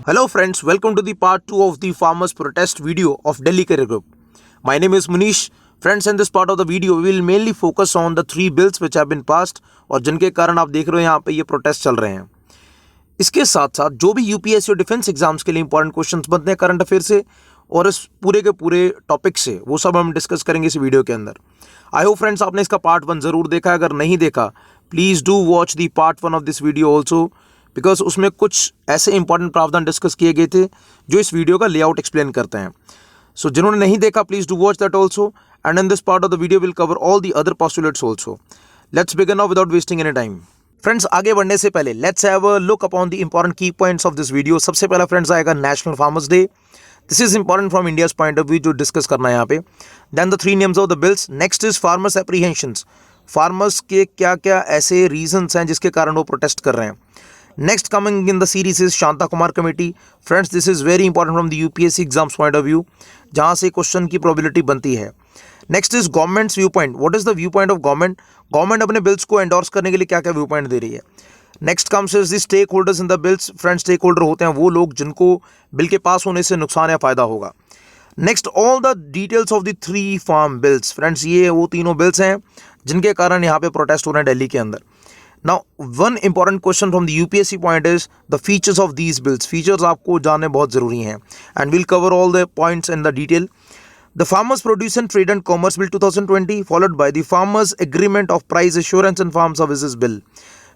Hello friends, welcome to the part 2 of the farmers protest video of Delhi Career Group. My name is Munish. Friends, in this part of the video we will mainly focus on the 3 bills which have been passed और जिनके कारण आप देख रहे हो यहाँ पे ये प्रोटेस्ट चल रहे हैं। इसके साथ साथ जो भी यूपीएससी और डिफेंस एग्जाम्स के लिए इंपॉर्टेंट क्वेश्चंस बनते हैं करंट अफेयर से और इस पूरे के पूरे टॉपिक से, वो सब हम डिस्कस करेंगे इस वीडियो के अंदर। आई होप फ्रेंड्स आपने इसका पार्ट 1 जरूर देखा है। अगर नहीं देखा please do watch the part 1 of this video also, because उसमें कुछ ऐसे इंपॉर्टेंट प्रावधान डिस्कस किए गए थे जो इस वीडियो का लेआउट एक्सप्लेन करते हैं। सो जिन्होंने नहीं देखा please do watch that also, and in this part of the video will cover all the other postulates also. Let's begin now without wasting any time. Friends, आगे बढ़ने से पहले let's have a look upon the important key points of this video. सबसे पहला friends आएगा national farmers day. This is important from India's point of view जो discuss करना है यहाँ पे। Then the 3 names of the bills. Next is farmers apprehensions. Farmers के क्या क्या ऐसे रीजंस हैं जिसके कारण वो प्रोटेस्ट कर रहे हैं। Next coming in the series is Shanta Kumar Committee. Friends, this is very important from the UPSC exams point of view, जहाँ से क्वेश्चन की प्रोबेबिलिटी बनती है। Next is governments view point. What is the view point of government? Government अपने bills को endorse करने के लिए क्या क्या व्यू पॉइंट दे रही है। Next comes is the stake holders in the bills. Friends, stake holder होते हैं वो लोग जिनको बिल के पास होने से नुकसान या फायदा होगा। Next all the details of the 3 farm bills. Friends, ये वो तीनों बिल्स हैं जिनके कारण यहाँ पे प्रोटेस्ट हो रहे हैं दिल्ली के अंदर। Now, one important question from the UPSC point is the features of these bills. Features आपको जानने बहुत ज़रूरी हैं, and we'll cover all the points in the detail. The Farmers Produce and Trade and Commerce Bill 2020, followed by the Farmers Agreement of Price Assurance and Farm Services Bill.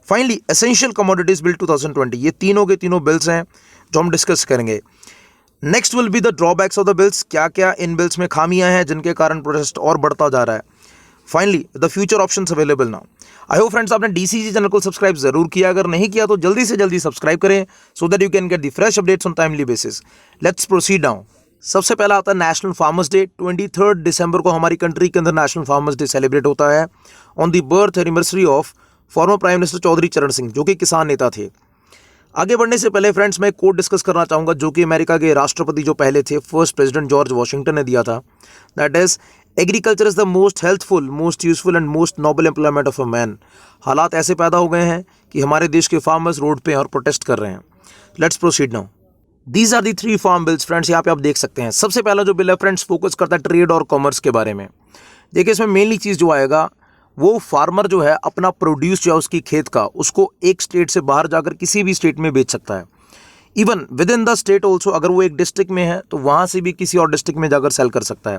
Finally, Essential Commodities Bill 2020. ये तीनों के तीनों bills हैं जो हम discuss करेंगे। Next will be the drawbacks of the bills. क्या क्या इन बिल्स में खामियां हैं जिनके कारण प्रोटेस्ट और बढ़ता जा रहा है। Finally the future options available now. I hope friends आपने डीसीजी चैनल को सब्सक्राइब जरूर किया। अगर नहीं किया तो जल्दी से जल्दी सब्सक्राइब करें so that you can get the fresh updates on timely basis. Let's proceed now. सबसे पहला आता है नेशनल फार्मर्स डे। 23 दिसंबर को हमारी कंट्री के अंदर नेशनल फार्मर्स डे सेलिब्रेट होता है on the birth anniversary of former prime minister Chaudhary Charan Singh, जो कि किसान नेता थे। आगे बढ़ने से पहले फ्रेंड्स मैं एक कोट डिस्कस करना चाहूँगा जो कि अमेरिका के राष्ट्रपति जो पहले थे, फर्स्ट प्रेसिडेंट जॉर्ज वॉशिंगटन ने दिया था। That is agriculture is the most healthful, most useful and most noble employment of a man. हालात ऐसे पैदा हो गए हैं कि हमारे देश के फार्मर्स रोड पे हैं और प्रोटेस्ट कर रहे हैं। Let's proceed now. These are the 3 farm bills. Friends, यहाँ पे आप देख सकते हैं सबसे पहला जो बिल है फ्रेंड्स फोकस करता है ट्रेड और कॉमर्स के बारे में। देखिए, इसमें मेनली चीज़ जो आएगा वो फार्मर जो है अपना प्रोड्यूस जो है उसकी खेत का, उसको एक स्टेट से बाहर जाकर किसी भी स्टेट में बेच सकता है। Even with in the state also, अगर वो एक डिस्ट्रिक्ट में है तो वहाँ से भी किसी और डिस्ट्रिक्ट में जाकर सेल कर सकता है।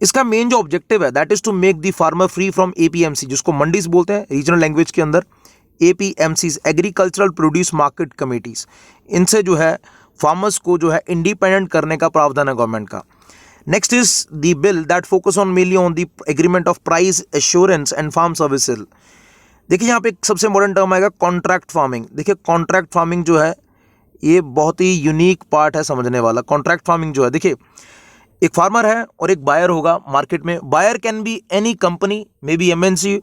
इसका मेन जो ऑब्जेक्टिव है that is to make the farmer free from APMC, जिसको मंडीज बोलते हैं रीजनल लैंग्वेज के अंदर। APMCs, agricultural produce market committees, इनसे जो है फार्मर्स को जो है इंडिपेंडेंट करने का प्रावधान है गवर्नमेंट का। Next is the bill that focus on mainly on the agreement of price assurance and farm services. देखिए, यहाँ पे एक सबसे इंपॉर्टेंट टर्म आएगा कॉन्ट्रैक्ट फार्मिंग। देखिए, कॉन्ट्रैक्ट फार्मिंग जो है ये बहुत ही यूनिक पार्ट है समझने वाला। कॉन्ट्रैक्ट फार्मिंग जो है, देखिए एक फार्मर है और एक बायर होगा मार्केट में। Buyer can be any company, may be MNC,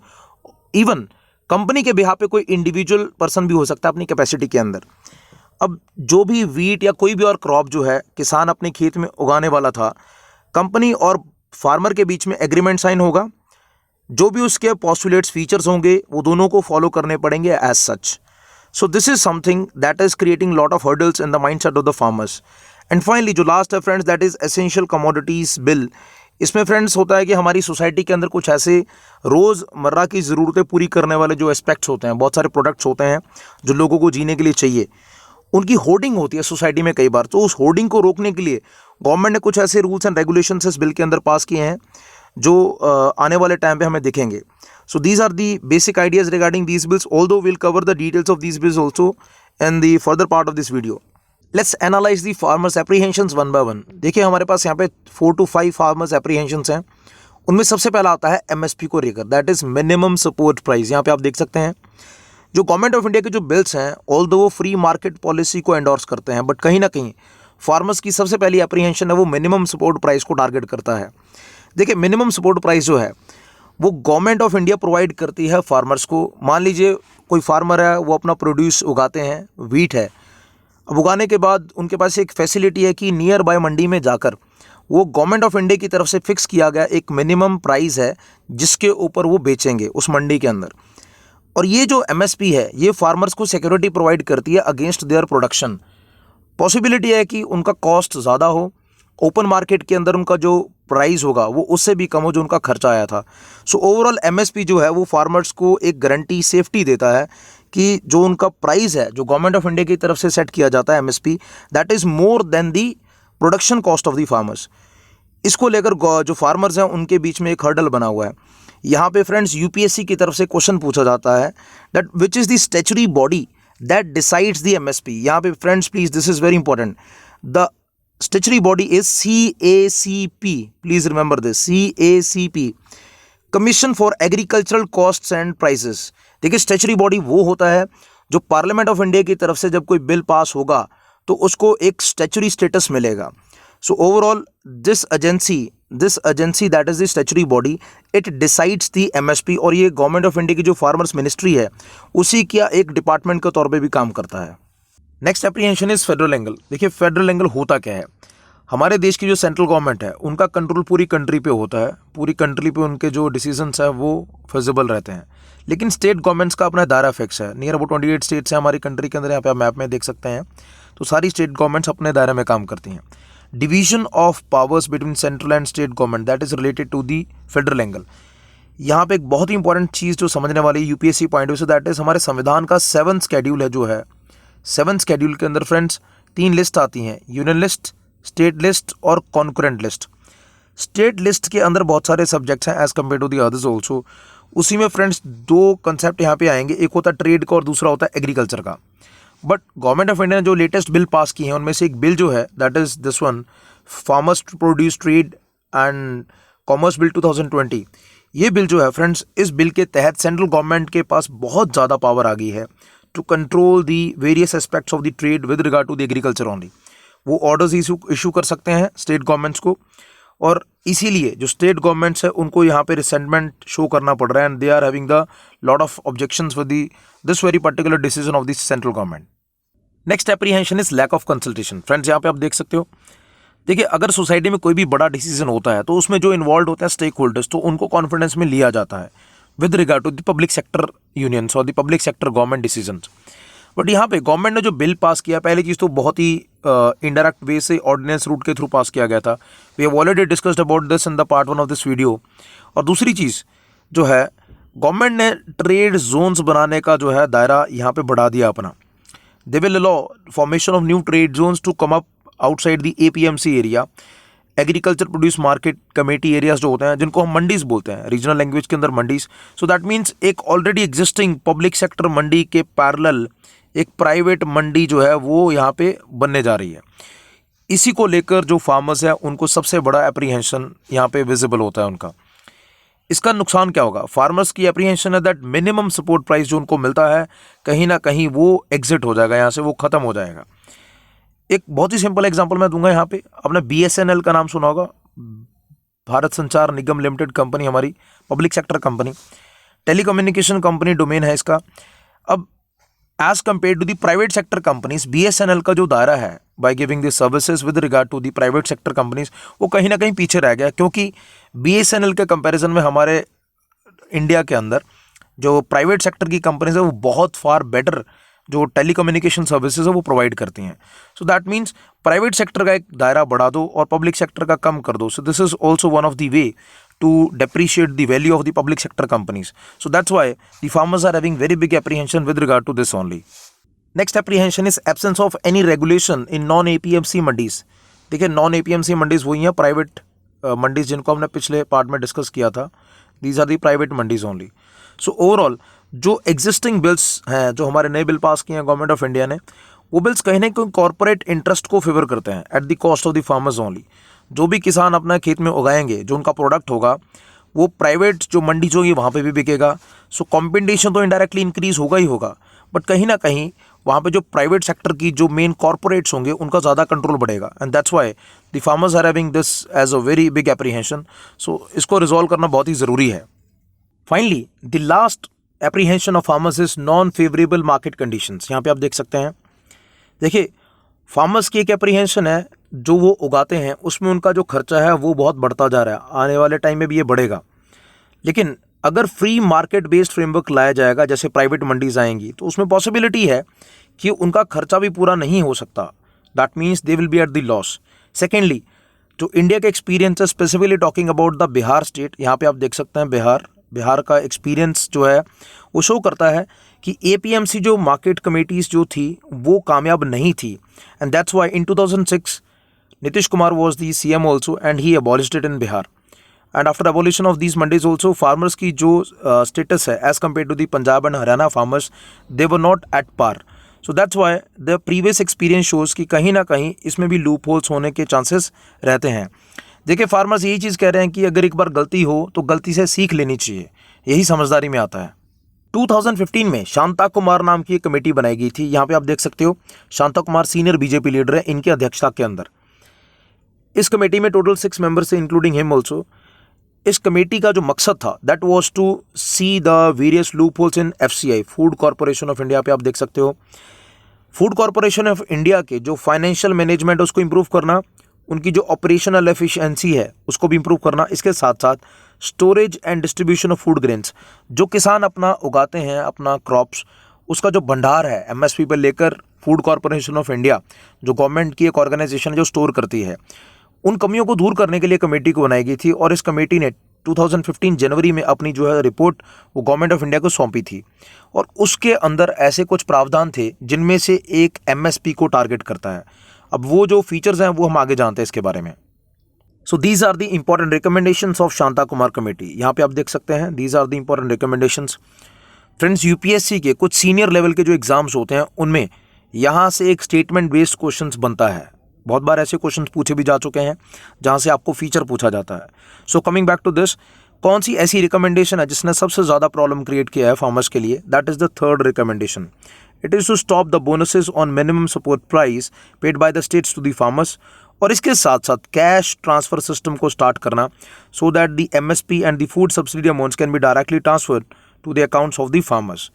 even company के बिहाफ पे कोई इंडिविजुअल पर्सन भी हो सकता है अपनी कैपेसिटी के अंदर। अब जो भी वीट या कोई भी और क्रॉप जो है किसान अपने खेत में उगाने वाला था, कंपनी और फार्मर के बीच में एग्रीमेंट साइन होगा। जो भी उसके पोस्टुलेट्स फीचर्स होंगे वो दोनों को फॉलो करने पड़ेंगे as such. So this is something that is creating lot of hurdles in the mindset of the farmers. And finally जो लास्ट है friends that is essential commodities bill. इसमें फ्रेंड्स होता है कि हमारी सोसाइटी के अंदर कुछ ऐसे रोज़मर्रा की ज़रूरतें पूरी करने वाले जो एस्पेक्ट्स होते हैं, बहुत सारे प्रोडक्ट्स होते हैं जो लोगों को जीने के लिए चाहिए, उनकी होर्डिंग होती है सोसाइटी में कई बार। तो उस होर्डिंग को रोकने के लिए गवर्नमेंट ने कुछ ऐसे रूल्स एंड रेगुलेशंस इस बिल के अंदर पास किए हैं जो आने वाले टाइम पे हमें दिखेंगे। So these are the basic ideas regarding these bills, although will cover the details of these bills also in the further part of this video. Let's analyse the farmers apprehensions one by one. देखिए, हमारे पास यहाँ पे 4 to 5 farmers apprehensions हैं। उनमें सबसे पहला आता है एमएसपी को लेकर, that is minimum support price. यहाँ पे आप देख सकते हैं जो गवर्नमेंट ऑफ इंडिया के जो बिल्स हैं ऑल्दो वो फ्री मार्केट पॉलिसी को एंडोर्स करते हैं, बट कहीं ना कहीं फार्मर्स की सबसे पहली एप्रीहेंशन है वो मिनिमम सपोर्ट प्राइस को टारगेट करता है। देखिए, मिनिमम सपोर्ट प्राइस जो है वो गवर्नमेंट ऑफ इंडिया प्रोवाइड करती है फार्मर्स को। मान लीजिए कोई फार्मर है, वो अपना प्रोड्यूस उगाते हैं, वीट है। अब उगाने के बाद उनके पास एक फैसिलिटी है कि नियर बाय मंडी में जाकर वो गवर्नमेंट ऑफ इंडिया की तरफ से फिक्स किया गया एक मिनिमम प्राइस है जिसके ऊपर वो बेचेंगे उस मंडी के अंदर। और ये जो एमएसपी है ये फार्मर्स को सिक्योरिटी प्रोवाइड करती है अगेंस्ट देयर प्रोडक्शन। पॉसिबिलिटी है कि उनका कॉस्ट ज़्यादा हो, ओपन मार्केट के अंदर उनका जो प्राइस होगा वो उससे भी कम हो जो उनका खर्चा आया था। सो ओवरऑल एमएसपी जो है वो फार्मर्स को एक गारंटी सेफ्टी देता है कि जो उनका प्राइस है जो गवर्नमेंट ऑफ इंडिया की तरफ से सेट किया जाता है MSP, that is more than the production cost of the farmers. इसको लेकर जो फार्मर्स हैं उनके बीच में एक हर्डल बना हुआ है। यहाँ पे फ्रेंड्स यूपीएससी की तरफ से क्वेश्चन पूछा जाता है that which is the statutory body that decides the MSP. यहाँ पे friends please this is very important, the statutory body is CACP, please remember this, CACP, commission for agricultural costs and prices. देखिए statutory body वो होता है जो parliament of India की तरफ से जब कोई बिल पास होगा तो उसको एक स्टैच्यूटरी स्टेटस मिलेगा। So overall this agency that is the statutory body, it decides the MSP, और ये गवर्नमेंट ऑफ इंडिया की जो फार्मर्स मिनिस्ट्री है उसी का एक डिपार्टमेंट के तौर पे भी काम करता है। Next apprehension is federal angle. देखिए फेडरल एंगल होता क्या है, हमारे देश की जो सेंट्रल गवर्नमेंट है उनका कंट्रोल पूरी कंट्री पे होता है, पूरी कंट्री पे उनके जो डिसीजंस है वो फिजिबल रहते हैं। लेकिन स्टेट गवर्नमेंट्स का अपना दायरा फिक्स है, नियर अबाउट 28 स्टेट्स हैं हमारी कंट्री के अंदर, यहाँ पे आप मैप में देख सकते हैं। तो सारी स्टेट गवर्नमेंट्स अपने दायरे में काम करती हैं। Division of powers between central and state government that is related to the federal angle. यहाँ पे एक बहुत ही इंपॉर्टेंट चीज़ जो समझने वाली यूपीएससी पॉइंट ऑफ व्यू से, दैट इज हमारे संविधान का 7th शेड्यूल है जो है। 7th शेड्यूल के अंदर फ्रेंड्स 3 लिस्ट आती हैं, यूनियन लिस्ट, स्टेट लिस्ट और कॉन्करेंट लिस्ट। स्टेट लिस्ट के अंदर बहुत सारे सब्जेक्ट्स हैं as compare to the others also. उसी में फ्रेंड्स 2 कंसेप्ट यहाँ पे आएंगे, एक होता है ट्रेड का और दूसरा होता है एग्रीकल्चर का। बट गवर्नमेंट ऑफ इंडिया ने जो लेटेस्ट बिल पास की है उनमें से एक बिल जो है that is this one, farmers produce trade and commerce bill 2020। ये बिल जो है फ्रेंड्स, इस बिल के तहत सेंट्रल गवर्नमेंट के पास बहुत ज़्यादा पावर आ गई है to control the various aspects of the trade with regard to the agriculture only. वो ऑर्डर्स इशू कर सकते हैं स्टेट गवर्नमेंट्स को, और इसीलिए जो स्टेट गवर्नमेंट्स है उनको यहाँ पे रिसेंटमेंट शो करना पड़ रहा है and they are having the lot of objections with this very particular decision of the central government. Next apprehension is lack of consultation. Friends यहाँ पे आप देख सकते हो, देखिए अगर सोसाइटी में कोई भी बड़ा डिसीजन होता है तो उसमें जो इन्वॉल्व होते हैं स्टेक होल्डर्स, तो उनको कॉन्फिडेंस में लिया जाता है with regard to the public sector unions और the public sector government decisions. But यहाँ पे गवर्नमेंट ने जो बिल पास किया, पहली चीज़ तो बहुत ही इनडायरेक्ट वे से ऑर्डिनेंस रूट के थ्रू पास किया गया था। We have already discussed about this in the part 1 of this video. और दूसरी चीज़ जो है, गवर्नमेंट ने ट्रेड जोन्स बनाने का जो है दायरा यहाँ पे बढ़ा दिया अपना। They will allow formation of new trade zones to come up outside the APMC area, agriculture produce market committee areas जो होते हैं, जिनको हम मंडीज बोलते हैं रीजनल लैंग्वेज के अंदर मंडीज। सो दैट मीन्स एक ऑलरेडी एग्जिस्टिंग पब्लिक सेक्टर मंडी के पैरेलल एक प्राइवेट मंडी जो है वो यहाँ पे बनने जा रही है। इसी को लेकर जो फार्मर्स है उनको सबसे बड़ा एप्रीहेंशन यहाँ पे विजिबल होता है उनका। इसका नुकसान क्या होगा? फार्मर्स की एप्रीहेंशन है दैट मिनिमम सपोर्ट प्राइस जो उनको मिलता है कहीं ना कहीं वो एग्जिट हो जाएगा, यहाँ से वो खत्म हो जाएगा। एक बहुत ही सिंपल एग्जांपल मैं दूंगा यहाँ पे, आपने BSNL का नाम सुना होगा, भारत संचार निगम लिमिटेड कंपनी, हमारी public sector company, telecommunication company domain है इसका। अब as compare to the private sector companies, BSNL का जो दायरा है by giving the services with regard to the private sector companies, वो कहीं ना कहीं पीछे रह गया, क्योंकि BSNL के कंपैरिजन में हमारे इंडिया के अंदर जो प्राइवेट सेक्टर की कंपनीज है वो बहुत फार बेटर जो टेलीकम्युनिकेशन सर्विसेज है वो प्रोवाइड करती हैं। So that means private sector का एक दायरा बढ़ा दो और पब्लिक सेक्टर का कम कर दो। सो this is also one of the way to depreciate the value of the public sector companies. So that's why the farmers are having very big apprehension with regard to this only. Next apprehension is absence of any regulation in non-APMC mandis. देखिए non-APMC mandis वही हैं private mandis जिनको हमने पिछले part में discuss किया था। These are the private mandis only. So overall जो एग्जिस्टिंग बिल्स हैं, जो हमारे नए बिल पास किए हैं गवर्नमेंट ऑफ इंडिया ने, वो बिल्स कहीं ना कहीं कॉर्पोरेट इंटरेस्ट को फेवर करते हैं at the cost of the farmers only. जो भी किसान अपना खेत में उगाएंगे, जो उनका प्रोडक्ट होगा वो प्राइवेट जो मंडी जो ये वहाँ पे भी बिकेगा। सो कॉम्पिटिशन तो इनडायरेक्टली इंक्रीज होगा ही होगा, बट कहीं ना कहीं वहाँ पे जो प्राइवेट सेक्टर की जो मेन कॉर्पोरेट्स होंगे उनका ज़्यादा कंट्रोल बढ़ेगा and that's why the farmers are having this as a very big apprehension. So इसको रिजॉल्व करना बहुत ही ज़रूरी है। Finally the last apprehension of farmers is non favourable market conditions. यहाँ पे आप देख सकते हैं, देखिए फार्मर्स की एक एप्रीहेंशन है, जो वो उगाते हैं उसमें उनका जो खर्चा है वो बहुत बढ़ता जा रहा है, आने वाले टाइम में भी ये बढ़ेगा। लेकिन अगर फ्री मार्केट बेस्ड फ्रेमवर्क लाया जाएगा, जैसे प्राइवेट मंडीज आएंगी, तो उसमें पॉसिबिलिटी है कि उनका खर्चा भी पूरा नहीं हो सकता that means they will B at the loss. Secondly, जो इंडिया का एक्सपीरियंस है, specifically talking about the Bihar state, यहाँ पे आप देख सकते हैं बिहार का एक्सपीरियंस जो है वो शो करता है कि एपीएमसी जो मार्केट कमेटीज जो थी वो कामयाब नहीं थी, and that's why in 2006 Nitish Kumar was the CM also and he abolished it in Bihar. And after abolition of these mandis also farmers की जो स्टेटस है as compare to the Punjab and Haryana farmers, they were not at par. So that's why the previous experience shows कि कहीं ना कहीं इसमें भी loop holes होने के चांसेस रहते हैं। देखिए, फार्मर्स यही चीज़ कह रहे हैं कि अगर एक बार गलती हो तो गलती से सीख लेनी चाहिए, यही समझदारी में आता है। 2015 में शांता कुमार नाम की एक कमेटी बनाई गई थी। यहाँ पे आप देख सकते हो Shanta Kumar senior BJP leader है, इनकी अध्यक्षता के अंदर इस कमेटी में टोटल 6 मेंबर्स से इंक्लूडिंग हिम ऑल्सो। इस कमेटी का जो मकसद था that was to see the various loop holes in FCI, food corporation of India पे आप देख सकते हो। फूड कॉर्पोरेशन ऑफ इंडिया के जो फाइनेंशियल मैनेजमेंट है उसको इंप्रूव करना, उनकी जो ऑपरेशनल एफिशिएंसी है उसको भी इंप्रूव करना, इसके साथ साथ storage and distribution of food grains, जो किसान अपना उगाते हैं अपना क्रॉप्स, उसका जो भंडार है एमएसपी पर लेकर फूड कॉर्पोरेशन ऑफ इंडिया जो गवर्नमेंट की एक ऑर्गेनाइजेशन जो स्टोर करती है, उन कमियों को दूर करने के लिए कमेटी को बनाई गई थी। और इस कमेटी ने 2015 जनवरी में अपनी जो है रिपोर्ट वो गवर्नमेंट ऑफ इंडिया को सौंपी थी, और उसके अंदर ऐसे कुछ प्रावधान थे जिनमें से एक एमएसपी को टारगेट करता है। अब वो जो फीचर्स हैं वो हम आगे जानते हैं इसके बारे में। So these are the important recommendations of Shanta Kumar committee. यहाँ पे आप देख सकते हैं these are the important recommendations. Friends, UPSC के कुछ सीनियर लेवल के जो एग्जाम्स होते हैं उनमें यहाँ से एक स्टेटमेंट बेस्ड क्वेश्चंस बनता है। बहुत बार ऐसे क्वेश्चंस पूछे भी जा चुके हैं जहाँ से आपको फीचर पूछा जाता है। So coming back to this, कौन सी ऐसी रिकमेंडेशन है जिसने सबसे ज़्यादा प्रॉब्लम क्रिएट किया है फार्मर्स के लिए? That is the third recommendation. It is to stop the bonuses on minimum support price paid by the states to the farmers, और इसके साथ साथ कैश ट्रांसफर सिस्टम को स्टार्ट करना so that the MSP and the food subsidy amounts can be directly transferred to the accounts of the farmers.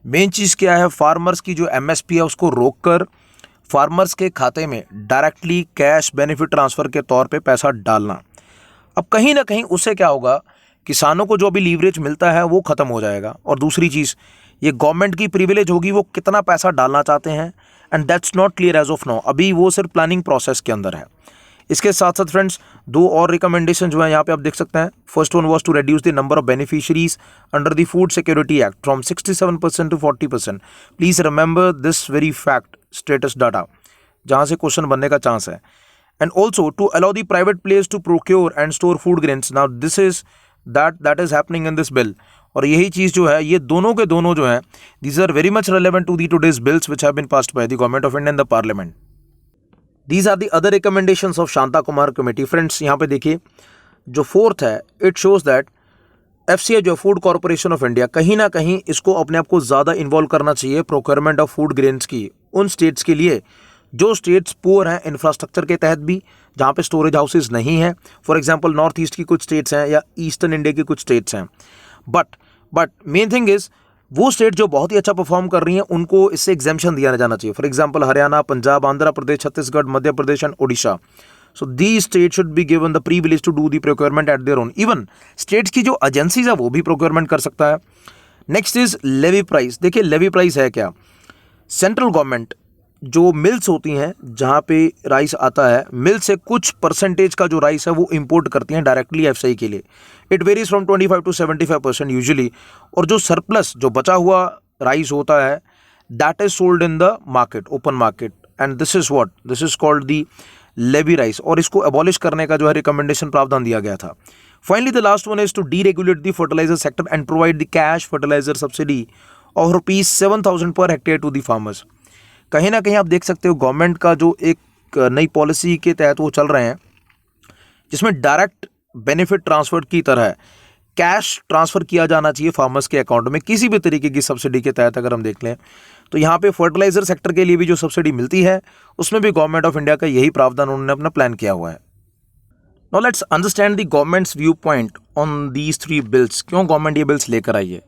Main चीज़ क्या है, farmers की जो एमएसपी है उसको रोककर फार्मर्स के खाते में डायरेक्टली कैश बेनिफिट ट्रांसफ़र के तौर पे पैसा डालना। अब कहीं ना कहीं उससे क्या होगा, किसानों को जो भी लीवरेज मिलता है वो ख़त्म हो जाएगा, और दूसरी चीज़ ये गवर्नमेंट की प्रिविलेज होगी वो कितना पैसा डालना चाहते हैं, and that's not clear as of now, अभी वो सिर्फ प्लानिंग प्रोसेस के अंदर है। इसके साथ साथ फ्रेंड्स दो और रिकमेंडेशन जो है यहाँ पे आप देख सकते हैं। First one was to reduce the number of beneficiaries under the food security act from 67% to 40%। Please remember this very fact status data, जहाँ से क्वेश्चन बनने का चांस है। And also to allow the private players to procure and store food grains. Now this is that is happening in this bill, और यही चीज़ जो है ये दोनों के दोनों जो है these are very much relevant to the today's bills which have been passed by the government of India in the parliament. These are the other recommendations of Shanta Kumar committee. Friends, यहाँ पे देखिए जो फोर्थ है, इट शोज दैट एफसीआई जो food corporation of India कहीं ना कहीं इसको अपने आप को ज़्यादा इन्वॉल्व करना चाहिए प्रोक्योरमेंट ऑफ फूड ग्रेन्स की उन स्टेट्स के लिए जो स्टेट्स पुअर हैं इंफ्रास्ट्रक्चर के तहत भी, जहाँ पे स्टोरेज हाउसेज नहीं हैं। फॉर एग्जांपल नॉर्थ ईस्ट की कुछ स्टेट्स हैं या ईस्टर्न इंडिया की कुछ स्टेट्स हैं। बट मेन थिंग इज़ वो स्टेट जो बहुत ही अच्छा परफॉर्म कर रही हैं उनको इससे एग्जेम्पशन दिया जाना चाहिए। For example Haryana, Punjab, Andhra Pradesh, Chhattisgarh, Madhya Pradesh and Odisha. So the state should be given the privilege to do the procurement at their own. Even states की जो एजेंसीज है वो भी प्रोक्योरमेंट कर सकता है। Next is levy price. देखिए लेवी प्राइस है क्या, सेंट्रल गवर्नमेंट जो मिल्स होती हैं जहाँ पे राइस आता है, मिल से कुछ परसेंटेज का जो राइस है वो इंपोर्ट करती हैं डायरेक्टली एफसीआई के लिए। It varies from 25 to 75% usually, और जो सरप्लस जो बचा हुआ राइस होता है that is sold in the market, open market, and this is called the levy rice, और इसको अबॉलिश करने का जो है रिकमेंडेशन प्रावधान दिया गया था। Finally the last one is to deregulate the fertiliser sector and provide the cash fertiliser subsidy of ₹7,000 per hectare to the farmers. कहीं ना कहीं आप देख सकते हो गवर्नमेंट का जो एक नई पॉलिसी के तहत वो चल रहे हैं जिसमें डायरेक्ट बेनिफिट ट्रांसफर की तरह कैश ट्रांसफ़र किया जाना चाहिए फार्मर्स के अकाउंट में किसी भी तरीके की सब्सिडी के तहत। अगर हम देख लें तो यहाँ पे फर्टिलाइजर सेक्टर के लिए भी जो सब्सिडी मिलती है उसमें भी गवर्नमेंट ऑफ इंडिया का यही प्रावधान उन्होंने अपना प्लान किया हुआ है। Now let's understand the governments view point on these 3 bills. क्यों गवर्नमेंट ये बिल्स लेकर आई है?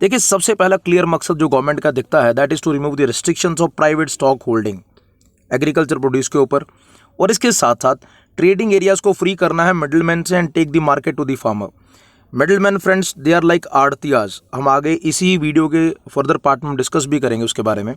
देखिए सबसे पहला क्लियर मकसद जो गवर्नमेंट का दिखता है that is to remove the restrictions of private stock holding agriculture produce के ऊपर, और इसके साथ साथ ट्रेडिंग एरियाज को फ्री करना है मिडलमैन से and take the market to the farmer. Middleman friends they are like arhtiyas, हम आगे इसी वीडियो के फर्दर पार्ट में डिस्कस भी करेंगे उसके बारे में।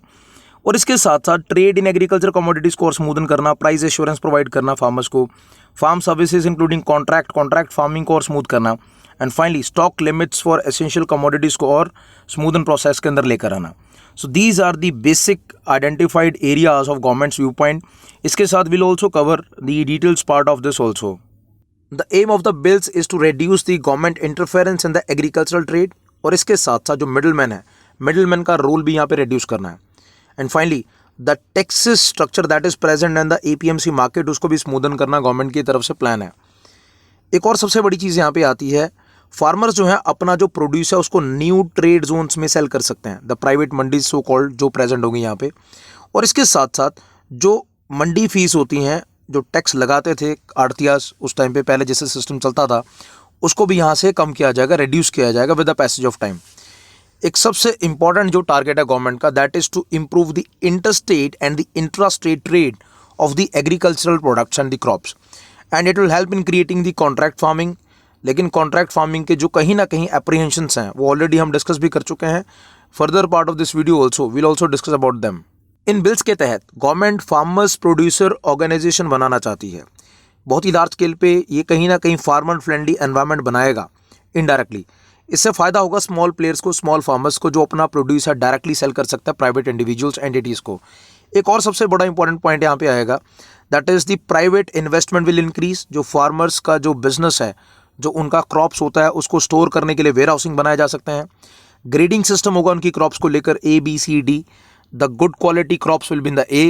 और इसके साथ साथ ट्रेड इन एग्रीकल्चर कमोडिटीज़ को और स्मूदन करना, प्राइस एश्योरेंस प्रोवाइड करना फार्मर्स को, farm services including contract farming को और स्मूथ करना, and finally stock limits for essential commodities को और स्मूदन प्रोसेस के अंदर लेकर आना। So these are the basic identified areas of government's view point. इसके साथ will also cover the details part of this also. The aim of the bills is to reduce the government interference in the agricultural trade, और इसके साथ साथ जो middleman है, middleman का role भी यहाँ पे रिड्यूस करना है। And finally the taxes structure that is present in the APMC market, उसको भी स्मूदन करना गवर्नमेंट की तरफ से प्लान है। एक और सबसे बड़ी चीज़ यहाँ पे आती है, फार्मर्स जो है अपना जो प्रोड्यूस है उसको न्यू ट्रेड जोन्स में सेल कर सकते हैं, the private mandis so called जो प्रेजेंट होगी यहाँ पे। और इसके साथ साथ जो मंडी फीस होती हैं, जो टैक्स लगाते थे आड़तियास उस टाइम पे, पहले जैसे सिस्टम चलता था, उसको भी यहाँ से कम किया जाएगा, रिड्यूस किया जाएगा with the passage of time. एक सबसे इंपॉर्टेंट जो टारगेट है गवर्नमेंट का, that is to improve the interstate and the intrastate trade of the agricultural products and the crops, and it will help in creating the contract farming. लेकिन contract farming के जो कहीं ना कहीं apprehensions हैं वो ऑलरेडी हम डिस्कस भी कर चुके हैं। Further part of this video also will also discuss about them. In bills के तहत गवर्नमेंट फार्मर्स प्रोड्यूसर ऑर्गेनाइजेशन बनाना चाहती है, बहुत ही लार्ज स्केल पे। ये कहीं ना कहीं फार्मर फ्रेंडली एनवायरनमेंट बनाएगा इनडायरेक्टली। इससे फ़ायदा होगा स्मॉल प्लेयर्स को, स्मॉल फार्मर्स को, जो अपना प्रोड्यूस है डायरेक्टली सेल कर सकता है प्राइवेट इंडिविजुअल्स एंटिटीज़ को। एक और सबसे बड़ा इंपॉर्टेंट पॉइंट यहाँ पे आएगा, that is the private investment will increase. जो फार्मर्स का जो बिजनेस है, जो उनका क्रॉप्स होता है, उसको स्टोर करने के लिए वेयर हाउसिंग बनाए जा सकते हैं। ग्रेडिंग सिस्टम होगा उनकी क्रॉप्स को लेकर, A, B, C, D। The good quality crops will be in the A,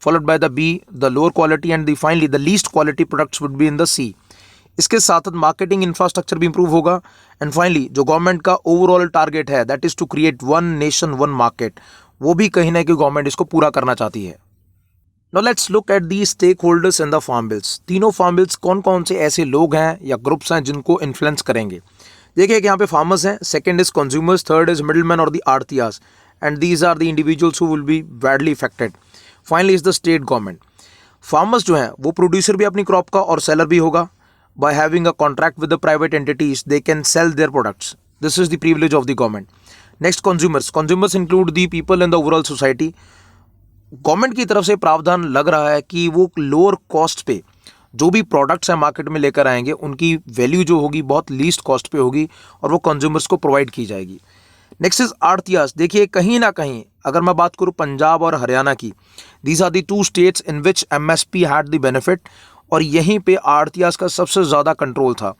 followed by the B, the lower quality, and finally the least quality products would be in the C। इसके साथ साथ marketing infrastructure भी improve होगा। And finally जो government का overall target है, that is to create one nation one market, वो भी कहीं ना कहीं गवर्नमेंट इसको पूरा करना चाहती है। Now let's look at the stake holders in the farm bills. तीनों फार्म बिल्स कौन कौन से ऐसे लोग हैं या ग्रुप्स हैं जिनको इन्फ्लुएंस करेंगे। देखिए कि यहाँ पे फार्मर्स हैं, second is consumers, third is middleman और the arhtiyas, and these are the individuals who will be badly affected. Finally is the state government. Farmers जो हैं वो प्रोड्यूसर भी अपनी क्रॉप का और सेलर भी होगा। By having a contract with the private entities they can sell their products, this is the privilege of the government. Next consumers, consumers include the people in the overall society. Government की तरफ से प्रावधान लग रहा है कि वो lower cost पे जो भी प्रोडक्ट्स हैं मार्केट में लेकर आएंगे, उनकी वैल्यू जो होगी बहुत लीस्ट कॉस्ट पे होगी और वो कंज्यूमर्स को प्रोवाइड की जाएगी। Next is arhtiyas. देखिए कहीं ना कहीं अगर मैं बात करूँ पंजाब और हरियाणा की, these are the two states in which MSP had the benefit, और यहीं पे आड़तियास का सबसे ज़्यादा कंट्रोल था।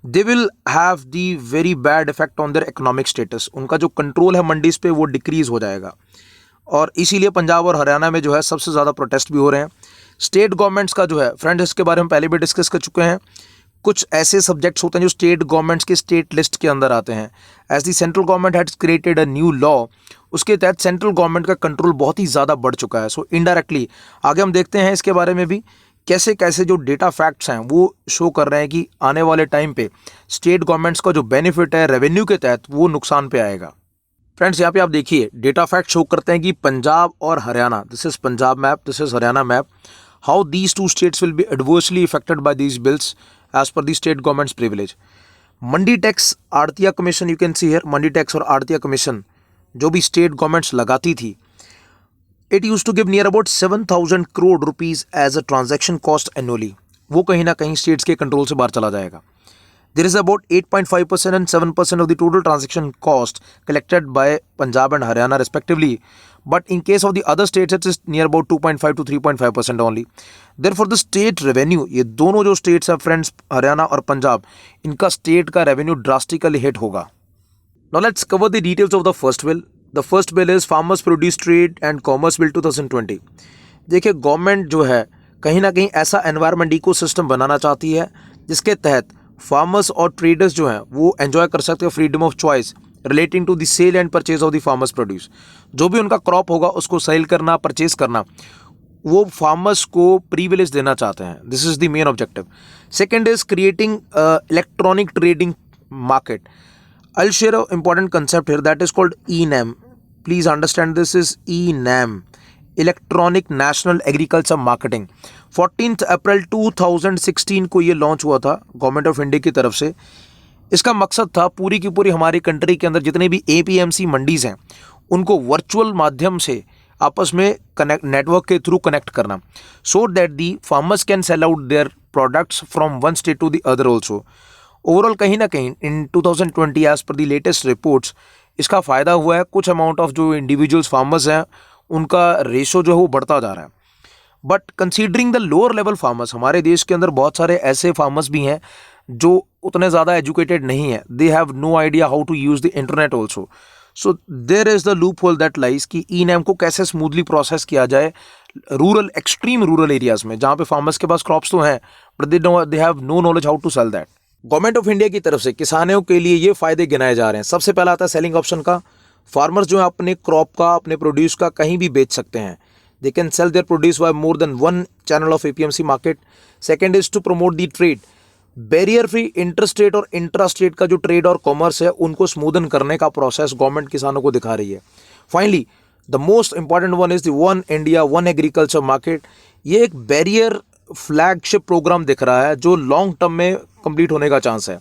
They will have the very bad effect on their economic status. उनका जो कंट्रोल है मंडीज पे वो डिक्रीज हो जाएगा, और इसीलिए पंजाब और हरियाणा में जो है सबसे ज़्यादा प्रोटेस्ट भी हो रहे हैं। स्टेट गवर्नमेंट्स का जो है, फ्रेंड्स इसके बारे में पहले भी डिस्कस कर चुके हैं, कुछ ऐसे सब्जेक्ट्स होते हैं जो स्टेट गवर्नमेंट्स के स्टेट लिस्ट के अंदर आते हैं। As the central government has created a new law, उसके तहत सेंट्रल गवर्नमेंट का कंट्रोल बहुत ही ज़्यादा बढ़ चुका है। सो इनडायरेक्टली आगे हम देखते हैं इसके बारे में भी कैसे कैसे जो डेटा फैक्ट्स हैं वो शो कर रहे हैं कि आने वाले टाइम पे स्टेट गवर्नमेंट्स का जो बेनिफिट है रेवेन्यू के तहत वो नुकसान पे आएगा। फ्रेंड्स यहाँ पे आप देखिए डेटा फैक्ट शो करते हैं कि पंजाब और Haryana, this is Punjab map, this is Haryana map, how these two states will be adversely affected by these bills as per the state governments privilege. Mandi tax, arhtiya commission, you can see here mandi tax और arhtiya commission जो भी state governments लगाती थी, it use to give near about 7,000 crore rupees as a transaction cost annually. वो कहीं ना कहीं states के कंट्रोल से बाहर चला जाएगा। There is about 8.5% and 7% of the total transaction cost collected by Punjab and Haryana respectively. But in case of the other states, it is near about 2.5 to 3.5% only. Therefore, the state revenue, ये दोनों जो states हैं friends, Haryana और पंजाब, इनका state का revenue drastically hit होगा। Now let's cover the details of the first bill. The first bill is Farmers Produce Trade and Commerce Bill 2020. देखिए government जो है कहीं ना कहीं ऐसा एनवायरमेंट इकोसिस्टम बनाना चाहती है जिसके तहत फार्मर्स और ट्रेडर्स जो हैं वो एंजॉय कर सकते हैं freedom of choice relating to the sale and purchase of the farmers produce. जो भी उनका क्रॉप होगा उसको सेल करना, परचेज करना, वो फार्मर्स को प्रिविलेज देना चाहते हैं। This is the main objective. Second is creating electronic trading market. I will share a important concept here that is called E-NAM. Please understand this is E-NAM, electronic national agriculture marketing. 14 अप्रैल 2016 को ये launch हुआ था government of India की तरफ से। इसका मकसद था पूरी की पूरी हमारी कंट्री के अंदर जितने भी APMC मंडीज़ हैं उनको वर्चुअल माध्यम से आपस में कनेक्ट, नेटवर्क के थ्रू कनेक्ट करना, so that the farmers can sell out their products from one state to the other also. Overall कहीं ना कहीं इन 2020 as per the latest reports इसका फ़ायदा हुआ है। कुछ अमाउंट ऑफ जो इंडिविजुअल्स फार्मर्स हैं उनका रेशो जो है वो बढ़ता जा रहा है। But considering the lower level farmers, हमारे देश के अंदर बहुत सारे ऐसे फार्मर्स भी हैं जो उतने ज़्यादा एजुकेटेड नहीं है, they have no idea how to use the internet also. So there is the loophole that lies कि ई नैम को कैसे स्मूथली प्रोसेस किया जाए रूरल, एक्सट्रीम रूरल एरियाज़ में, जहाँ पे फार्मर्स के पास क्रॉप्स तो हैं but they have no knowledge how to sell that. Government of India की तरफ से किसानों के लिए ये फ़ायदे गिनाए जा रहे हैं। सबसे पहला आता है सेलिंग ऑप्शन का। फार्मर्स जो है अपने क्रॉप का, अपने प्रोड्यूस का कहीं भी बेच सकते हैं। They can sell their produce by more than one channel of APMC market. Second is to promote the trade. Barrier free interstate और इंट्रास्टेट का जो ट्रेड और कॉमर्स है उनको स्मूदन करने का प्रोसेस गवर्नमेंट किसानों को दिखा रही है। Finally the most important one is the one India one agriculture market. ये एक बैरियर फ्लैगशिप प्रोग्राम दिख रहा है जो लॉन्ग टर्म में कंप्लीट होने का चांस है।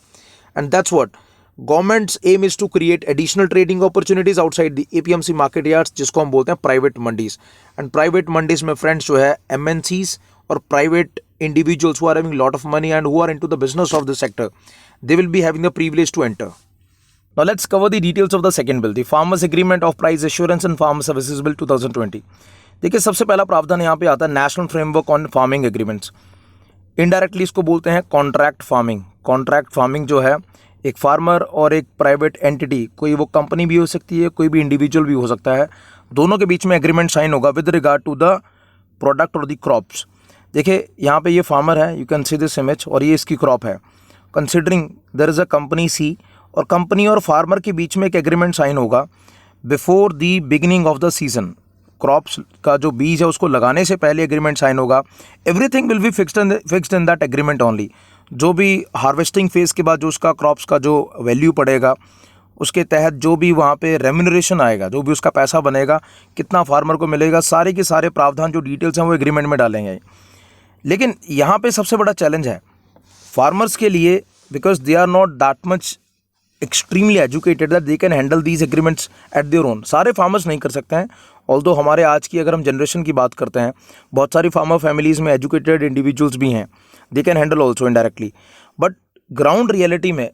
And that's what government's aim is to create additional trading opportunities outside the APMC market yards, जिसको हम बोलते हैं private mandis. And private mandis में फ्रेंड्स जो है एमएनसीज और private individuals who are having lot of money and who are into the business of the sector, they will be having the privilege to enter. Now let's cover the details of the second bill, the Farmers Agreement of Price Assurance and Farm Services Bill 2020. देखिए सबसे पहला प्रावधान यहाँ पे आता है national framework on farming agreements. Indirectly इसको बोलते हैं कॉन्ट्रैक्ट फार्मिंग। कॉन्ट्रैक्ट फार्मिंग जो है एक फार्मर और एक प्राइवेट एंटिटी, कोई वो कंपनी भी हो सकती है, कोई भी इंडिविजुअल भी हो सकता है, दोनों के बीच में एग्रीमेंट साइन होगा with regard to the product और द क्रॉप्स। देखिए यहाँ पे ये फार्मर है, you can see this image, और ये इसकी क्रॉप है। Considering there is a company C, और कंपनी और फार्मर के बीच में एक एग्रीमेंट साइन होगा before the beginning of the season. Crops का जो बीज है उसको लगाने से पहले एग्रीमेंट साइन होगा। Everything will be fixed in that agreement only. जो भी हार्वेस्टिंग फेज़ के बाद जो उसका क्रॉप्स का जो वैल्यू पड़ेगा, उसके तहत जो भी वहाँ पे रेम्यूनरेशन आएगा, जो भी उसका पैसा बनेगा, कितना फार्मर को मिलेगा, सारे के सारे प्रावधान जो डिटेल्स हैं वो एग्रीमेंट में डालेंगे। लेकिन यहाँ पे सबसे बड़ा चैलेंज है फार्मर्स के लिए, because they are not that much extremely educated that they can handle these agreements at their own. सारे फार्मर्स नहीं कर सकते हैं। ऑल्दो हमारे आज की अगर हम जनरेशन की बात करते हैं, बहुत सारी फार्मर फैमिलीज़ में एजुकेटेड इंडिविजुअल्स भी हैं, दे can handle also indirectly. But ground reality में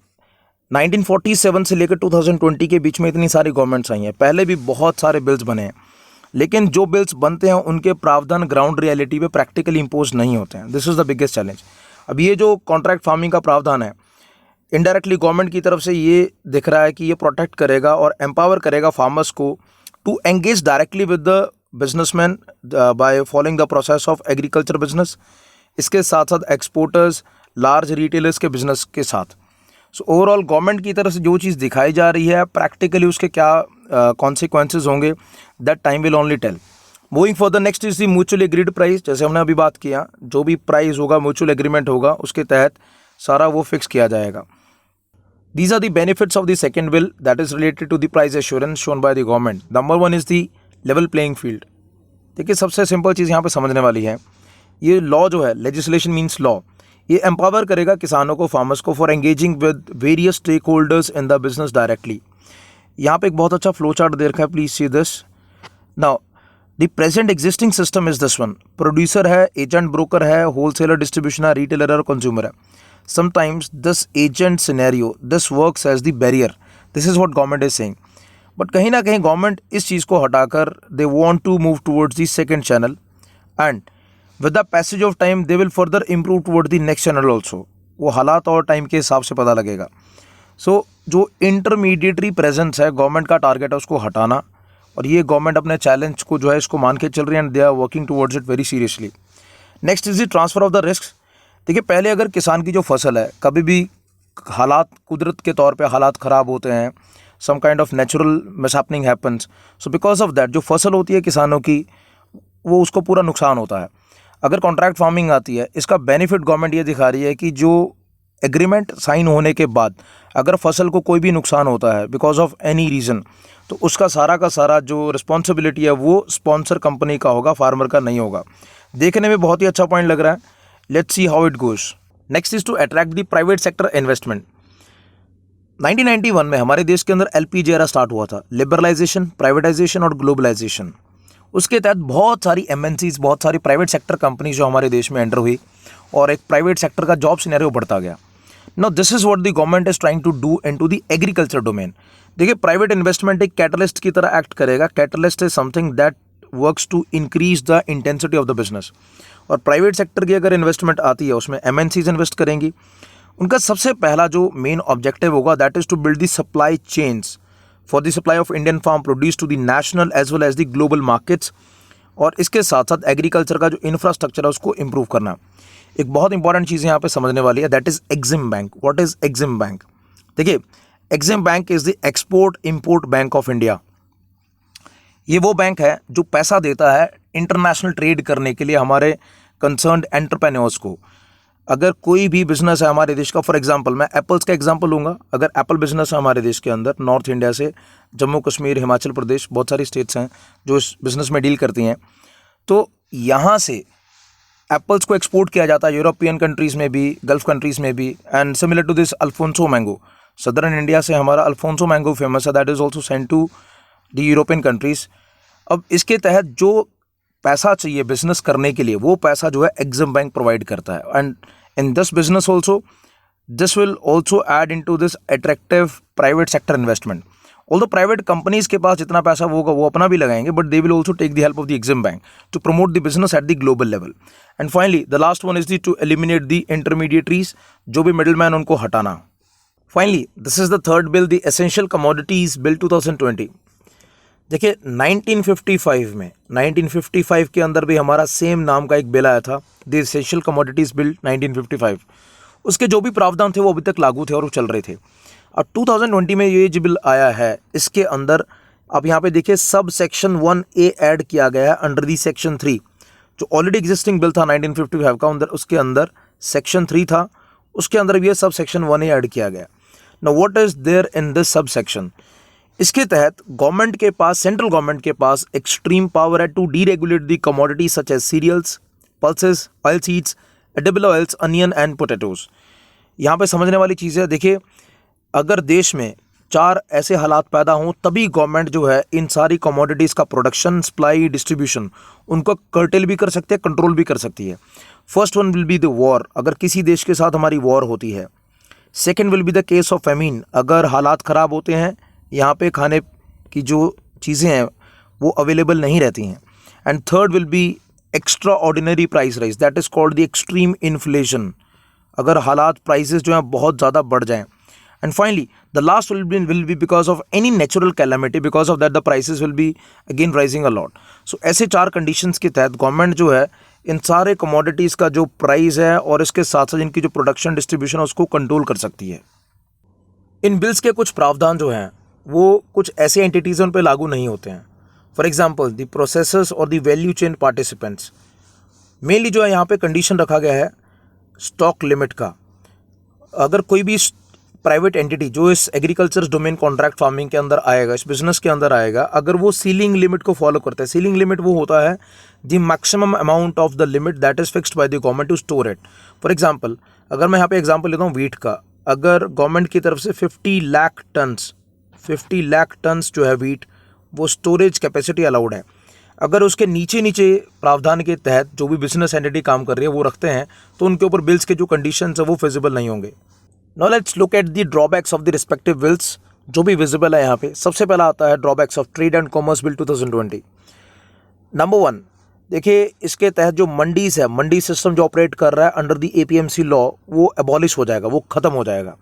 1947 से लेकर 2020 के बीच में इतनी सारी गवर्नमेंट्स आई हैं, पहले भी बहुत सारे बिल्स बने हैं, लेकिन जो बिल्स बनते हैं उनके प्रावधान ग्राउंड रियलिटी पे प्रैक्टिकली इंपोज नहीं होते हैं। This is the biggest challenge. अब ये जो कॉन्ट्रैक्ट फार्मिंग का प्रावधान है, इनडायरेक्टली गवर्नमेंट की तरफ से ये दिख रहा है कि ये प्रोटेक्ट करेगा और एम्पावर करेगा फार्मर्स को to engage directly with the businessman by following the process of agriculture business. इसके साथ साथ एक्सपोर्टर्स, लार्ज रिटेलर्स के बिजनेस के साथ। सो ओवरऑल गवर्नमेंट की तरफ से जो चीज़ दिखाई जा रही है, प्रैक्टिकली उसके क्या कॉन्सिक्वेंसेज होंगे, that time will only tell. Moving for the next is the mutual agreed price. जैसे हमने अभी बात किया, जो भी प्राइस होगा, म्यूचुअल एग्रीमेंट होगा, उसके तहत सारा वो फिक्स किया जाएगा। These are the benefits of the second bill that is related to the price assurance shown by the government. Number one is the level playing field. देखिए सबसे सिंपल चीज़ यहाँ पे समझने वाली है, ये लॉ जो है, लेजिस्लेशन मीन्स लॉ, ये एम्पावर करेगा किसानों को, फार्मर्स को, for engaging with various stake holders in the business directly. यहाँ पे एक बहुत अच्छा फ्लो चार्ट दे रखा है, please see this. Now the present existing system is this one. Producer है, एजेंट ब्रोकर है, होलसेलर, डिस्ट्रीब्यूशन है, रिटेलर और कंज्यूमर है। Sometimes this agent scenario this works as the barrier. This is what government is saying. But कहीं ना कहीं government इस चीज़ को हटाकर they want to move towards the second channel, and with the passage of time they will further improve toward the next channel also. वो हालात और टाइम के हिसाब से पता लगेगा। सो जो इंटरमीडिएटरी प्रेजेंस है, गवर्नमेंट का टारगेट है उसको हटाना, और ये गवर्नमेंट अपने चैलेंज को जो है इसको मान के चल रही है, and they are working towards it very seriously. Next is the transfer of the risk. देखिए पहले अगर किसान की जो फसल है, कभी भी हालात कुदरत के तौर पे हालात ख़राब होते हैं, some kind of natural mishappening happens, so because of that जो फसल होती है किसानों की, वो उसको पूरा नुकसान होता है। अगर कॉन्ट्रैक्ट फार्मिंग आती है, इसका बेनिफिट गवर्नमेंट ये दिखा रही है कि जो एग्रीमेंट साइन होने के बाद अगर फसल को कोई भी नुकसान होता है बिकॉज ऑफ एनी रीज़न, तो उसका सारा का सारा जो रिस्पॉन्सिबिलिटी है वो स्पॉन्सर कंपनी का होगा, फार्मर का नहीं होगा। देखने में बहुत ही अच्छा पॉइंट लग रहा है। Let's see how it goes. Next is to attract the private sector investment. 1991 में हमारे देश के अंदर LPG एरा स्टार्ट हुआ था। लिबरलाइजेशन, प्राइवेटाइजेशन और ग्लोबलाइजेशन। उसके तहत बहुत सारी MNCs, बहुत सारी प्राइवेट सेक्टर कंपनीज जो हमारे देश में एंटर हुई और एक प्राइवेट सेक्टर का जॉब सिनेरियो बढ़ता गया। Now this is what the government is trying to do into the agriculture domain. देखिए, प्राइवेट इन्वेस्टमेंट एक कैटलिस्ट की तरह एक्ट करेगा। Catalyst is something that works to increase the intensity of the business. और private sector की अगर investment आती है, उसमें MNCs इन्वेस्ट करेंगी। उनका सबसे पहला जो मेन ऑब्जेक्टिव होगा that is to build the supply chains for the supply of Indian farm produce to the national as well as the global markets. और इसके साथ साथ एग्रीकल्चर का जो इंफ्रास्ट्रक्चर है उसको इंप्रूव करना। एक बहुत इंपॉर्टेंट चीज़ यहाँ पे समझने वाली है, that is EXIM bank. What is EXIM bank? देखिए, EXIM bank is the export import bank of India. ये वो बैंक है जो पैसा देता है इंटरनेशनल ट्रेड करने के लिए हमारे कंसर्न्ड एंटरप्रेन्योर्स को। अगर कोई भी बिजनेस है हमारे देश का, फॉर एग्जांपल मैं एप्पल्स का एग्जांपल लूँगा। अगर एप्पल बिजनेस है हमारे देश के अंदर, नॉर्थ इंडिया से जम्मू कश्मीर, हिमाचल प्रदेश, बहुत सारी स्टेट्स हैं जो इस बिज़नेस में डील करती हैं, तो यहाँ से एप्पल्स को एक्सपोर्ट किया जाता है यूरोपियन कंट्रीज़ में भी, गल्फ कंट्रीज़ में भी। And similar to this Alphonso mango, southern India से हमारा अल्फोंसो मैंगो फेमस है, that is also send to the European countries. अब इसके तहत जो पैसा चाहिए बिजनेस करने के लिए, वो पैसा जो है एग्जिम बैंक प्रोवाइड करता है। And in this business also this will also add in to this attractive private sector investment. Although private companies के पास जितना पैसा होगा वो अपना भी लगाएंगे, but they will also take the help of the EXIM bank to promote the business at the global level. And finally the last one is the to eliminate the intermediaries, जो भी मिडिल मैन उनको हटाना। Finally this is the third bill, the essential commodities bill 2020। देखिए, 1955 के अंदर भी हमारा same नाम का एक बिल आया था, द एसेंशियल कमोडिटीज बिल 1955। उसके जो भी प्रावधान थे वो अभी तक लागू थे और वो चल रहे थे। अब 2020 में ये जो बिल आया है, इसके अंदर अब यहाँ पे देखिए सब सेक्शन 1A ऐड किया गया है अंडर दी सेक्शन 3। जो ऑलरेडी एग्जिस्टिंग बिल था 1955 का, अंदर उसके अंदर सेक्शन 3 था, उसके अंदर भी ये सब सेक्शन 1A ऐड किया गया। Now what is there in this sub section? इसके तहत गवर्नमेंट के पास, सेंट्रल गवर्नमेंट के पास एक्सट्रीम पावर है to deregulate the commodities such as cereals, pulses, oil seeds, edible oils, onion and potatoes. यहाँ पे समझने वाली चीज़ है, देखिए, अगर देश में 4 ऐसे हालात पैदा हों तभी गवर्नमेंट जो है इन सारी कमोडिटीज़ का प्रोडक्शन, सप्लाई, डिस्ट्रीब्यूशन उनको कर्टेल भी कर सकते हैं, कंट्रोल भी कर सकती है। First one will be the war, अगर किसी देश के साथ हमारी वॉर होती है। Second will be the case of famine, अगर हालात ख़राब होते हैं, यहाँ पे खाने की जो चीज़ें हैं वो अवेलेबल नहीं रहती हैं। And third will be extraordinary price rise, that is called the extreme inflation, अगर हालात प्राइसेस जो हैं बहुत ज़्यादा बढ़ जाएं। And finally the last will be because of any natural calamity, because of that the prices will be again rising a lot. So ऐसे 4 conditions के तहत गवर्नमेंट जो है इन सारे कमोडिटीज़ का जो प्राइस है और इसके साथ साथ इनकी जो प्रोडक्शन, डिस्ट्रीब्यूशन है उसको कंट्रोल कर सकती है। इन बिल्स के कुछ प्रावधान जो हैं वो कुछ ऐसे एंटिटीज़ उन पर लागू नहीं होते हैं। फॉर एग्जांपल द प्रोसेसर्स और the value chain participants. Mainly जो है यहाँ पे कंडीशन रखा गया है स्टॉक लिमिट का। अगर कोई भी प्राइवेट एंटिटी जो इस एग्रीकल्चर डोमेन कॉन्ट्रैक्ट फार्मिंग के अंदर आएगा, इस बिजनेस के अंदर आएगा, अगर वो सीलिंग लिमिट को फॉलो करता है, सीलिंग लिमिट वो होता है the maximum amount of the limit that is fixed by the government to store it. For example, अगर मैं यहाँ पे एग्जांपल लेता हूँ वीट का, अगर गवर्नमेंट की तरफ से 50 लाख टन्स जो है वीट, वो स्टोरेज कैपेसिटी अलाउड है। अगर उसके नीचे प्रावधान के तहत जो भी बिजनेस एंटिटी काम कर रही है वो रखते हैं, तो उनके ऊपर बिल्स के जो कंडीशंस है वो फिजिबल नहीं होंगे। Now let's look at the drawbacks of the respective bills जो भी विजिबल है यहाँ पे। सबसे पहला आता है drawbacks of trade and commerce bill 2020। Number 1, देखिए, इसके तहत जो मंडीज है, मंडी सिस्टम जो ऑपरेट कर रहा है अंडर द APMC लॉ, वो एबॉलिश हो जाएगा, वो खत्म हो जाएगा।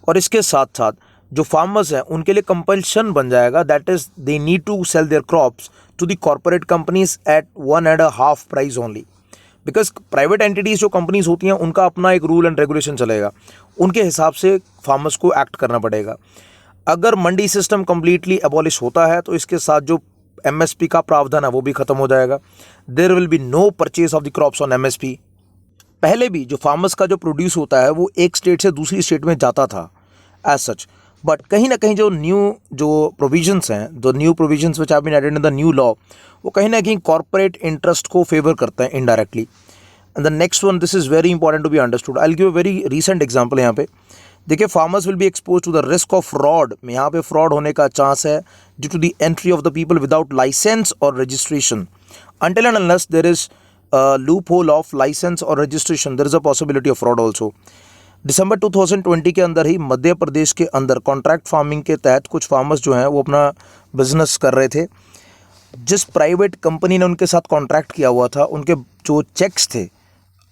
और इसके साथ साथ जो फार्मर्स हैं उनके लिए कंपल्शन बन जाएगा, that is they need to sell their crops to the corporate companies at 1.5 price only. Because private entities जो कंपनीज होती हैं उनका अपना एक रूल एंड रेगुलेशन चलेगा, उनके हिसाब से फार्मर्स को एक्ट करना पड़ेगा। अगर मंडी सिस्टम कम्प्लीटली एबॉलिश होता है तो इसके साथ जो MSP का प्रावधान है वो भी खत्म हो जाएगा। There will be no purchase of the crops on MSP। पहले भी जो फार्मर्स का जो प्रोड्यूस होता है वो एक स्टेट से दूसरी स्टेट में जाता था एज सच, बट कहीं ना कहीं जो प्रोविजंस हैं, the new provisions which have been added in the new law, वो कहीं ना कहीं कॉर्पोरेट इंटरेस्ट को फेवर करते हैं indirectly. And the next one, this is very important to be understood. I will give a very recent example यहाँ पे। देखिए farmers will be expose to the risk of fraud, यहाँ पे fraud होने का चांस है due to the entry of the people without licence और registration. Until and unless there is a loophole of license or registration, there is a possibility of fraud also. दिसंबर 2020 के अंदर ही मध्य प्रदेश के अंदर कॉन्ट्रैक्ट फार्मिंग के तहत कुछ farmers जो हैं वो अपना बिजनेस कर रहे थे. जिस प्राइवेट कंपनी ने उनके साथ कॉन्ट्रैक्ट किया हुआ था, उनके जो चेक्स थे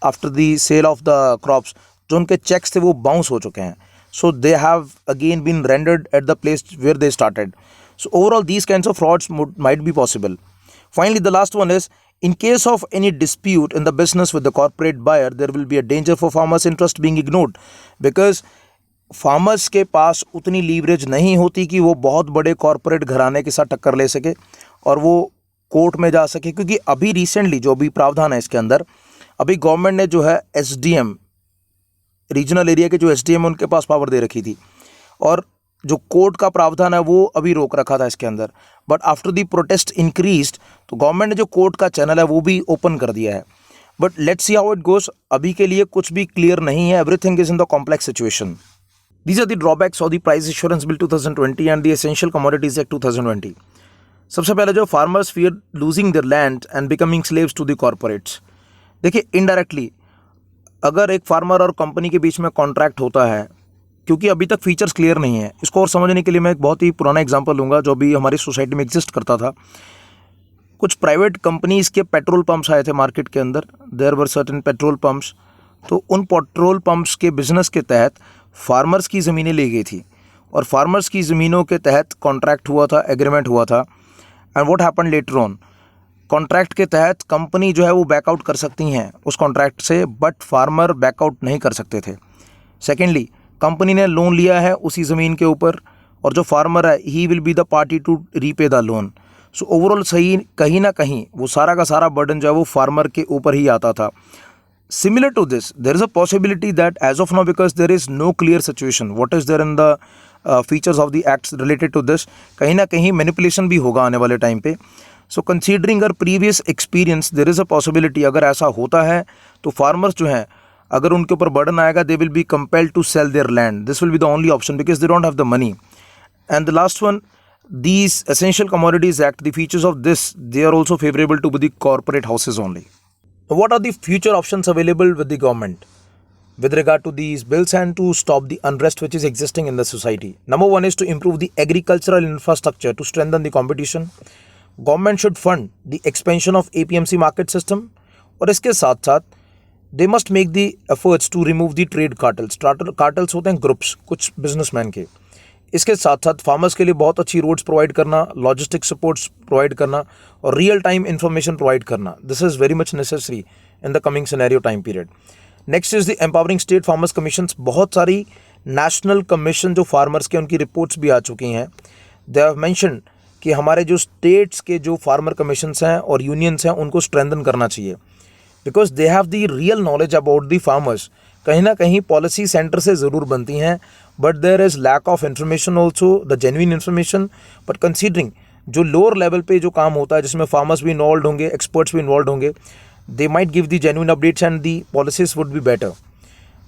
after the sale of the crops, जो उनके चेक्स थे वो बाउंस हो चुके हैं. So they have again been rendered at the place where they started. So overall these kinds of frauds might be possible. Finally, the last one is, in case of any dispute in the business with the corporate buyer, there will be a danger for farmers' interest being ignored, because farmers के पास उतनी leverage नहीं होती कि वो बहुत बड़े corporate घराने के साथ टक्कर ले सके और वो कोर्ट में जा सके. क्योंकि अभी रिसेंटली जो भी प्रावधान है इसके अंदर, अभी गवर्नमेंट ने जो है SDM, रीजनल एरिया के जो SDM उनके पास पावर दे रखी थी, और जो कोर्ट का प्रावधान है वो अभी रोक रखा था इसके अंदर. But after the protest increased, तो गवर्नमेंट ने जो कोर्ट का चैनल है वो भी ओपन कर दिया है. But let's see how it goes. अभी के लिए कुछ भी क्लियर नहीं है. Everything is in the complex situation. These are the drawbacks of the price assurance bill 2020 and the essential commodities act 2020. सबसे पहले जो farmers fear losing their land and becoming slaves to the corporates. देखिए indirectly अगर एक farmer और company के बीच में कॉन्ट्रैक्ट होता है, क्योंकि अभी तक फीचर्स क्लियर नहीं है, इसको और समझने के लिए मैं एक बहुत ही पुराना एग्जांपल लूँगा जो भी हमारी सोसाइटी में एग्जिस्ट करता था. कुछ प्राइवेट कंपनीज़ के पेट्रोल पंप्स आए थे मार्केट के अंदर. There were certain petrol pumps. तो उन पेट्रोल पंप्स के बिजनेस के तहत फार्मर्स की ज़मीनें ली गई थी और फार्मर्स की ज़मीनों के तहत कॉन्ट्रैक्ट हुआ था, एग्रीमेंट हुआ था. And what happened later on, contract के तहत कंपनी जो है वो बैकआउट कर सकती हैं उस कॉन्ट्रैक्ट से, बट फार्मर बैकआउट नहीं कर सकते थे. सेकेंडली, कंपनी ने लोन लिया है उसी ज़मीन के ऊपर और जो फार्मर है he will be the party to repay the loan. So overall सही कहीं ना कहीं वो सारा का सारा बर्डन जो है वो फार्मर के ऊपर ही आता था. Similar to this there is a possibility that as of now, because there is no clear situation what is there in the features of the acts related to this, कहीं ना कहीं मैनिपुलेशन भी होगा आने वाले टाइम पे. So considering our previous experience, there is a possibility अगर ऐसा होता है तो फार्मर्स जो हैं अगर उनके ऊपर बर्डन आएगा, they will be compelled to sell their land. This will be the only option because they don't have the money. And the last one, these Essential Commodities Act, the features of this, they are also favorable to the corporate houses only. What are the future options available with the government with regard to these bills and to stop the unrest which is existing in the society? Number one is to improve the agricultural infrastructure to strengthen the competition. Government should fund the expansion of APMC market system, और इसके साथ साथ they must make the efforts to remove the trade cartels. Cartels होते हैं groups कुछ businessman के. इसके साथ साथ फार्मर्स के लिए बहुत अच्छी रोड्स प्रोवाइड करना, लॉजिस्टिक सपोर्ट्स प्रोवाइड करना और रियल टाइम इन्फॉर्मेशन प्रोवाइड करना. This is very much necessary in the coming scenario time period. Next is the empowering state farmers commissions. बहुत सारी नेशनल कमीशन जो फार्मर्स के उनकी रिपोर्ट्स भी आ चुकी हैं. दे हैव मेंशन्ड कि हमारे जो स्टेट्स के जो फार्मर कमीशंस हैं और यूनियंस हैं उनको स्ट्रेंथन करना चाहिए, because they have the real knowledge about the farmers. कहीं ना कहीं पॉलिसी सेंटर से ज़रूर बनती हैं, but there is lack of information also, the genuine information. But considering जो लोअर लेवल पे जो काम होता है जिसमें फार्मर्स भी इन्वॉल्व होंगे, एक्सपर्ट्स भी इन्वॉल्व होंगे, they might give the genuine updates and the policies would be better.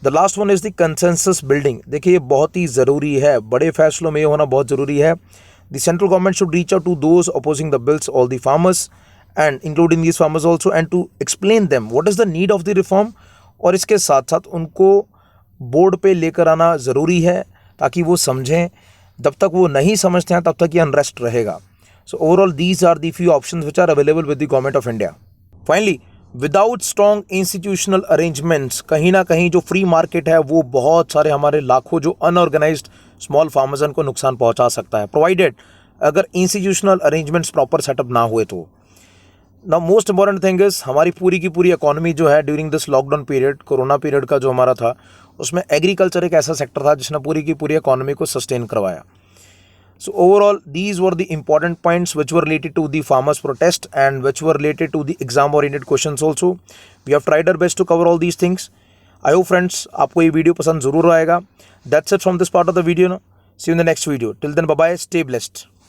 The last one is the consensus building. देखिए ये बहुत ही ज़रूरी है, बड़े फैसलों में ये होना बहुत ज़रूरी है. The central government should reach out to those opposing the bills, all the farmers and including these farmers also, and to explain them what is the need of the reform. और इसके साथ साथ उनको बोर्ड पे लेकर आना ज़रूरी है ताकि वो समझें. जब तक वो नहीं समझते हैं तब तक ये अनरेस्ट रहेगा. So overall these are the few options which are available with the government of India. Finally, without strong institutional arrangements, कहीं ना कहीं जो फ्री मार्केट है वो बहुत सारे हमारे लाखों जो अनऑर्गेनाइज्ड स्मॉल फार्मर्स हैं उनको नुकसान पहुँचा सकता है, प्रोवाइडेड अगर इंस्टीट्यूशनल अरेंजमेंट्स प्रॉपर सेटअप ना हुए तो. Now most important thing is हमारी पूरी की पूरी इकोनॉमी जो है during this lockdown period, corona period का जो हमारा था, उसमें एग्रीकल्चर एक ऐसा सेक्टर था जिसने पूरी की पूरी इकोनॉमी को सस्टेन करवाया. So overall these were the important points which were related to the farmers protest and which were related to the exam oriented questions also. We have tried our best to cover all these things. I hope friends आपको ये video पसंद जरूर आएगा. That's it from this part of the video. See you in the next video. Till then bye bye, stay blessed.